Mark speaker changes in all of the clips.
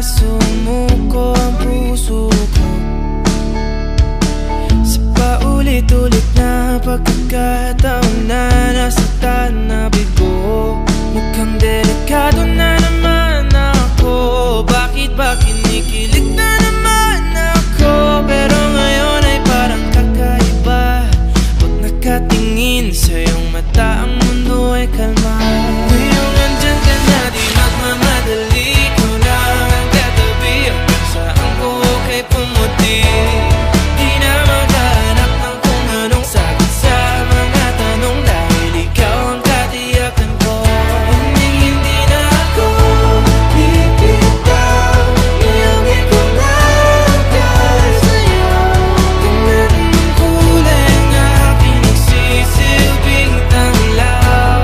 Speaker 1: sumuko ang puso ko sa paulit-ulit na pagkakataon na nasaktan na bigo. Mukhang delikado na naman ako. Bakit ba kinikilig na naman ako? Pero ngayon ay parang kakaiba. Pag nakatingin sa iyong mata, ang mundo ay kalma. Ngayong andyan ka na, di magmamadali. Ikaw lang ang katabi hanggang sa ang buhok ay pumuti. Di na maghanap ng kung anong sagot sa mga tanong, dahil ikaw ang katiyakan ko. Hindi na ako bibitaw, iyong ikaw lang dahil sa'yo. Tingnan mong kulay ang aking nagsisilbing tanglaw.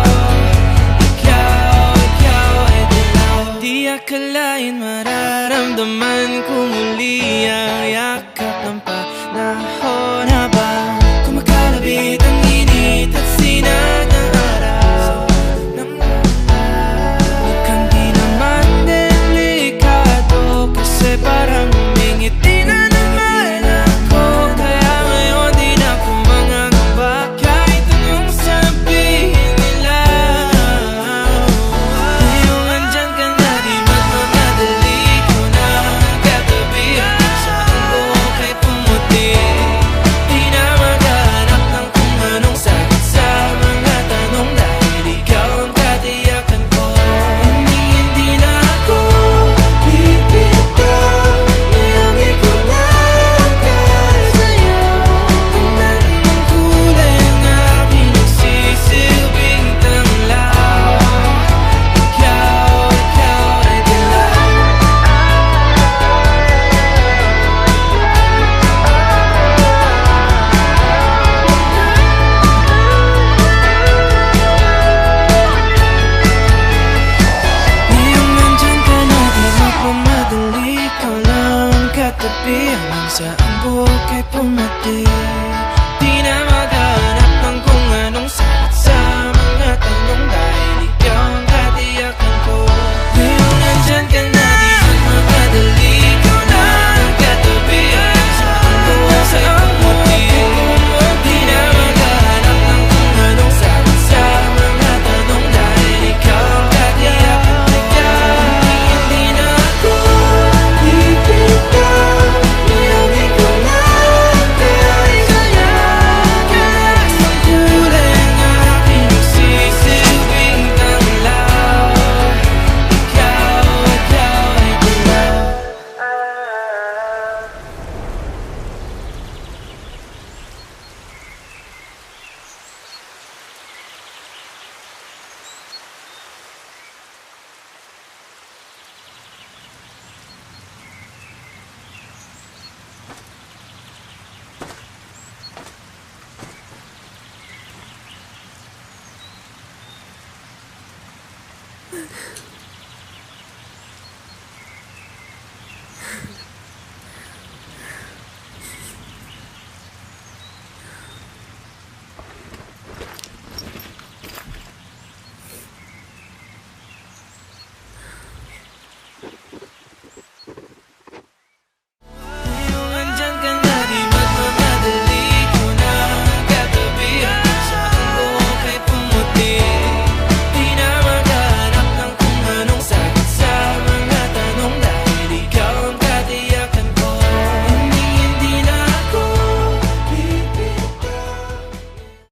Speaker 1: Ikaw ay dilaw. Di akalain mararamdaman ko muli ang yakap ng panahon habang kumakalabit ang init at sinag ng araw. Mukhang di naman delikado, kasi parang humingiti na naman ako. Kaya ngayon di na ako mangangamba kahit anong sabihin nila. Ngayong andyan ka na, di magmamadali. Ikaw na ang katabi hanggang sa ang buhok ay pumuti. Di na maghanap ng kung anong sagot sa mga tanong, dahil ikaw ang katiyakan ko. Hindi na ako bibitaw, iyong ikaw lang dahil sa'yo. Tingnan mong kulay ang aking nagsisilbing tanglaw. Ikaw ay dilaw. Ngayong nandyan ka na, di magmamadali. Ikaw lang ang katabi hanggang sa ang buhok ay pumuti. Di na